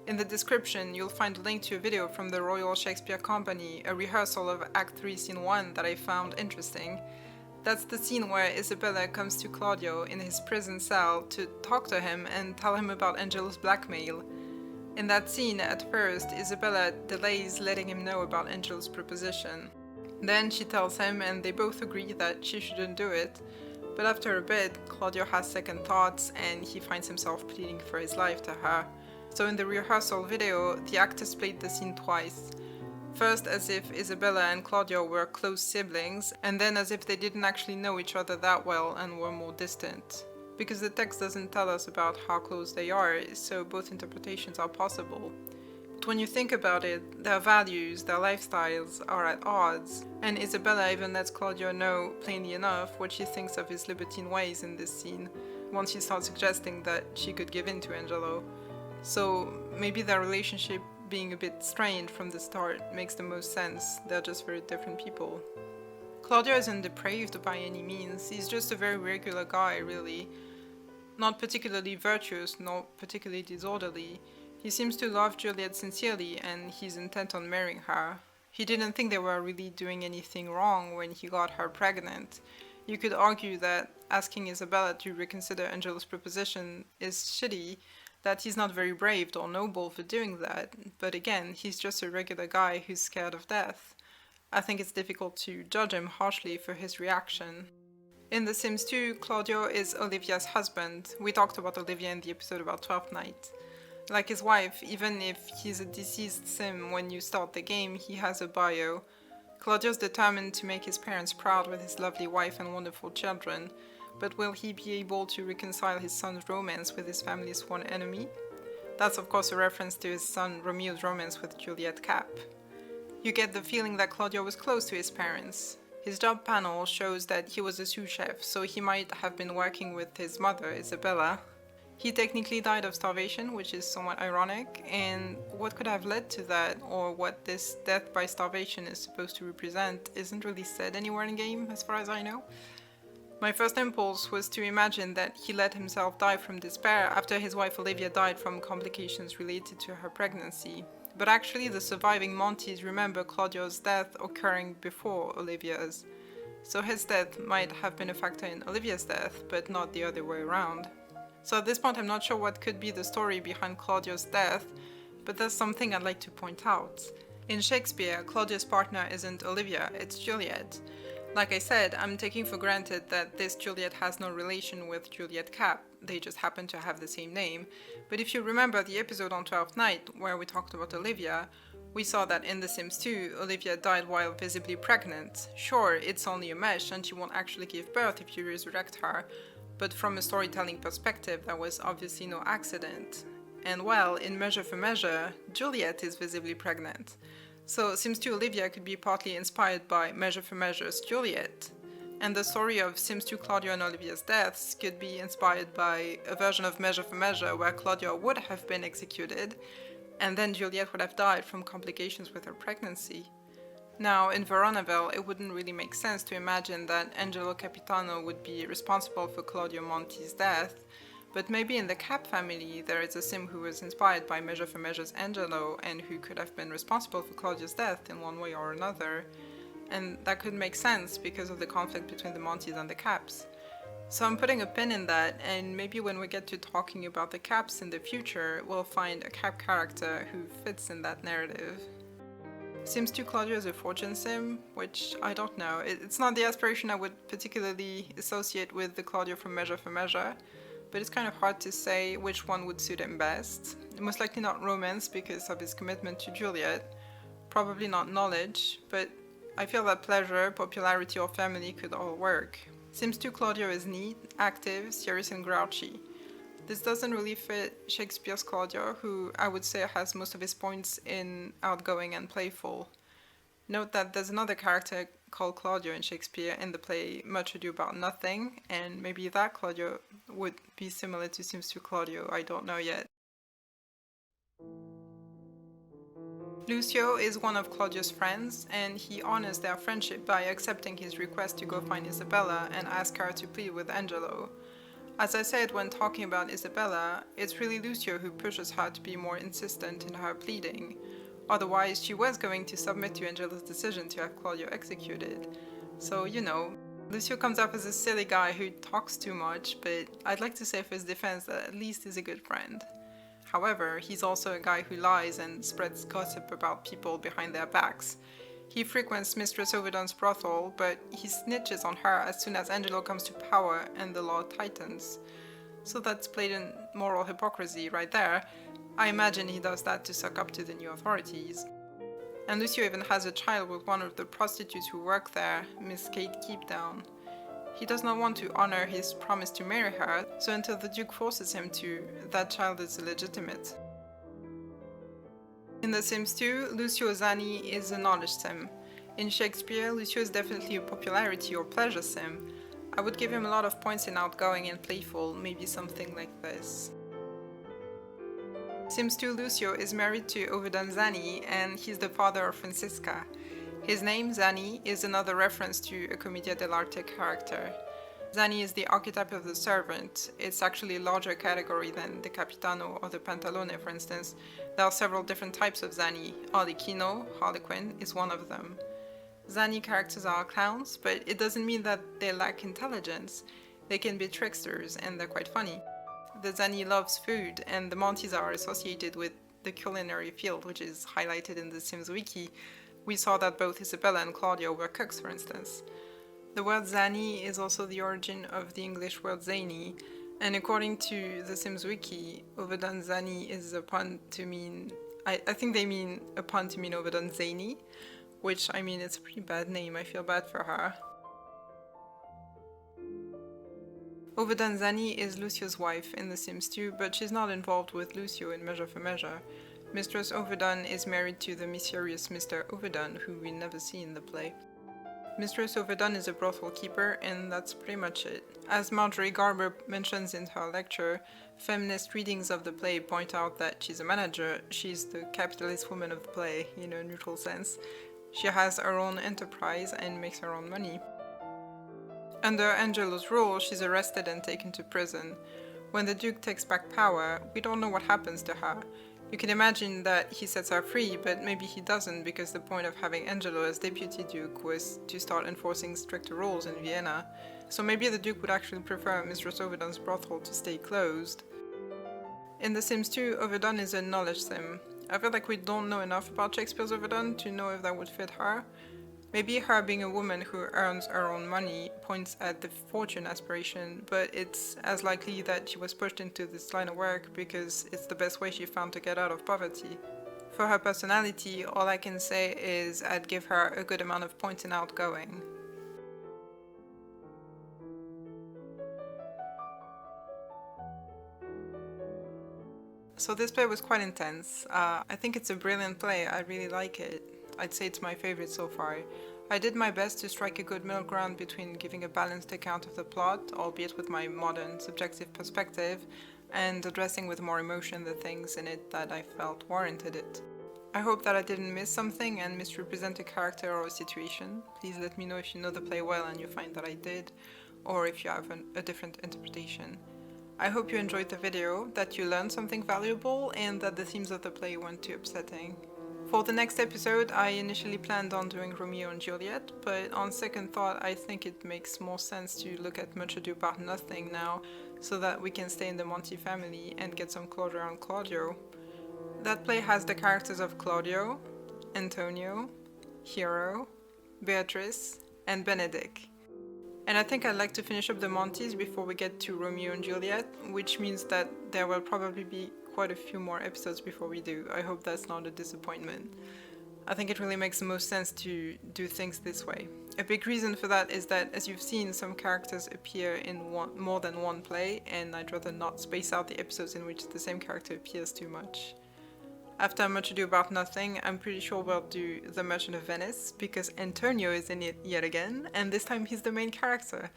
In the description, you'll find a link to a video from the Royal Shakespeare Company, a rehearsal of Act 3, Scene 1 that I found interesting. That's the scene where Isabella comes to Claudio in his prison cell to talk to him and tell him about Angelo's blackmail. In that scene, at first, Isabella delays letting him know about Angelo's proposition. Then she tells him and they both agree that she shouldn't do it. But after a bit, Claudio has second thoughts and he finds himself pleading for his life to her. So in the rehearsal video, the actors played the scene twice. First as if Isabella and Claudio were close siblings, and then as if they didn't actually know each other that well and were more distant. Because the text doesn't tell us about how close they are, so both interpretations are possible. But when you think about it, their values, their lifestyles are at odds, and Isabella even lets Claudio know, plainly enough, what she thinks of his libertine ways in this scene, once she starts suggesting that she could give in to Angelo. So maybe their relationship being a bit strained from the start makes the most sense. They're just very different people. Claudio isn't depraved by any means, he's just a very regular guy, really. Not particularly virtuous, nor particularly disorderly. He seems to love Juliet sincerely and he's intent on marrying her. He didn't think they were really doing anything wrong when he got her pregnant. You could argue that asking Isabella to reconsider Angelo's proposition is shitty, that he's not very brave or noble for doing that, but again, he's just a regular guy who's scared of death. I think it's difficult to judge him harshly for his reaction. In The Sims 2, Claudio is Olivia's husband. We talked about Olivia in the episode about Twelfth Night. Like his wife, even if he's a deceased sim when you start the game, he has a bio. Claudio's determined to make his parents proud with his lovely wife and wonderful children, but will he be able to reconcile his son's romance with his family's sworn enemy? That's of course a reference to his son Romeo's romance with Juliet Cap. You get the feeling that Claudio was close to his parents. His job panel shows that he was a sous chef, so he might have been working with his mother, Isabella. He technically died of starvation, which is somewhat ironic, and what could have led to that, or what this death by starvation is supposed to represent, isn't really said anywhere in the game, as far as I know. My first impulse was to imagine that he let himself die from despair after his wife Olivia died from complications related to her pregnancy. But actually the surviving Monties remember Claudio's death occurring before Olivia's, so his death might have been a factor in Olivia's death, but not the other way around. So at this point I'm not sure what could be the story behind Claudio's death, but there's something I'd like to point out. In Shakespeare, Claudio's partner isn't Olivia, it's Juliet. Like I said, I'm taking for granted that this Juliet has no relation with Juliet Cap, they just happen to have the same name, but if you remember the episode on Twelfth Night where we talked about Olivia, we saw that in The Sims 2, Olivia died while visibly pregnant. Sure, it's only a mesh and she won't actually give birth if you resurrect her, but from a storytelling perspective that was obviously no accident. And well, in Measure for Measure, Juliet is visibly pregnant. So Sims 2 Olivia could be partly inspired by Measure for Measure's Juliet. And the story of Sims 2 Claudio and Olivia's deaths could be inspired by a version of Measure for Measure where Claudio would have been executed, and then Juliet would have died from complications with her pregnancy. Now, in Veronaville, it wouldn't really make sense to imagine that Angelo Capitano would be responsible for Claudio Monti's death, but maybe in the Cap family there is a sim who was inspired by Measure for Measure's Angelo and who could have been responsible for Claudio's death in one way or another. And that could make sense because of the conflict between the Monties and the Caps. So I'm putting a pin in that, and maybe when we get to talking about the Caps in the future, we'll find a Cap character who fits in that narrative. Sims 2 Claudio is a fortune sim, which I don't know. It's not the aspiration I would particularly associate with the Claudio from Measure for Measure, but it's kind of hard to say which one would suit him best. Most likely not romance because of his commitment to Juliet, probably not knowledge, but I feel that pleasure, popularity or family could all work. Sims 2 Claudio is neat, active, serious and grouchy. This doesn't really fit Shakespeare's Claudio, who I would say has most of his points in outgoing and playful. Note that there's another character called Claudio in Shakespeare in the play Much Ado About Nothing, and maybe that Claudio would be similar to Sims 2 Claudio, I don't know yet. Lucio is one of Claudio's friends, and he honors their friendship by accepting his request to go find Isabella and ask her to plead with Angelo. As I said when talking about Isabella, it's really Lucio who pushes her to be more insistent in her pleading. Otherwise, she was going to submit to Angelo's decision to have Claudio executed. So, you know, Lucio comes off as a silly guy who talks too much, but I'd like to say for his defense that at least he's a good friend. However, he's also a guy who lies and spreads gossip about people behind their backs. He frequents Mistress Overdone's brothel, but he snitches on her as soon as Angelo comes to power and the law tightens. So that's blatant moral hypocrisy right there. I imagine he does that to suck up to the new authorities. And Lucio even has a child with one of the prostitutes who work there, Miss Kate Keepdown. He does not want to honor his promise to marry her, so until the Duke forces him to, that child is illegitimate. In The Sims 2, Lucio Zani is a knowledge sim. In Shakespeare, Lucio is definitely a popularity or pleasure sim. I would give him a lot of points in outgoing and playful, maybe something like this. Sims 2 Lucio is married to Overdone Zani, and he's the father of Francisca. His name, Zani, is another reference to a Commedia dell'arte character. Zani is the archetype of the servant. It's actually a larger category than the Capitano or the Pantalone, for instance. There are several different types of Zani. Arlecchino, Harlequin, is one of them. Zani characters are clowns, but it doesn't mean that they lack intelligence. They can be tricksters, and they're quite funny. The Zani loves food, and the Monties are associated with the culinary field, which is highlighted in the Sims wiki. We saw that both Isabella and Claudio were cooks, for instance. The word Zani is also the origin of the English word zany, and according to the Sims wiki, Overdone Zani is a pun to mean... I think they mean a pun to mean Overdone Zany, which, I mean, it's a pretty bad name. I feel bad for her. Overdone Zani is Lucio's wife in The Sims 2, but she's not involved with Lucio in Measure for Measure. Mistress Overdone is married to the mysterious Mr. Overdone, who we never see in the play. Mistress Overdone is a brothel keeper, and that's pretty much it. As Marjorie Garber mentions in her lecture, feminist readings of the play point out that she's a manager. She's the capitalist woman of the play, in a neutral sense. She has her own enterprise and makes her own money. Under Angelo's rule, she's arrested and taken to prison. When the Duke takes back power, we don't know what happens to her. You can imagine that he sets her free, but maybe he doesn't, because the point of having Angelo as deputy duke was to start enforcing stricter rules in Vienna. So maybe the Duke would actually prefer Mistress Overdone's brothel to stay closed. In The Sims 2, Overdone is a knowledge sim. I feel like we don't know enough about Shakespeare's Overdone to know if that would fit her. Maybe her being a woman who earns her own money points at the fortune aspiration, but it's as likely that she was pushed into this line of work because it's the best way she found to get out of poverty. For her personality, all I can say is I'd give her a good amount of points in outgoing. So this play was quite intense. I think it's a brilliant play. I really like it. I'd say it's my favorite so far. I did my best to strike a good middle ground between giving a balanced account of the plot, albeit with my modern subjective perspective, and addressing with more emotion the things in it that I felt warranted it. I hope that I didn't miss something and misrepresent a character or a situation. Please let me know if you know the play well and you find that I did, or if you have a different interpretation. I hope you enjoyed the video, that you learned something valuable, and that the themes of the play weren't too upsetting. For the next episode, I initially planned on doing Romeo and Juliet, but on second thought I think it makes more sense to look at Much Ado About Nothing now, so that we can stay in the Monty family and get some closure on Claudio. That play has the characters of Claudio, Antonio, Hero, Beatrice, and Benedict. And I think I'd like to finish up the Monties before we get to Romeo and Juliet, which means that there will probably be quite a few more episodes before we do. I hope that's not a disappointment. I think it really makes the most sense to do things this way. A big reason for that is that, as you've seen, some characters appear in more than one play, and I'd rather not space out the episodes in which the same character appears too much. After Much Ado About Nothing, I'm pretty sure we'll do The Merchant of Venice, because Antonio is in it yet again, and this time he's the main character.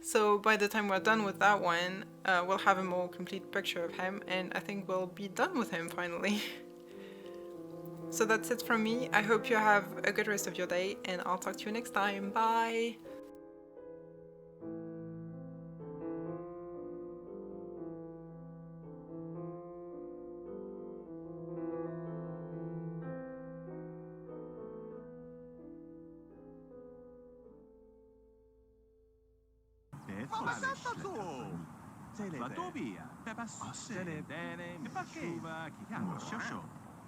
So by the time we're done with that one, we'll have a more complete picture of him, and I think we'll be done with him finally. So that's it from me. I hope you have a good rest of your day, and I'll talk to you next time. Bye! Va via, per passare bene, mi fa che va, chi cambia,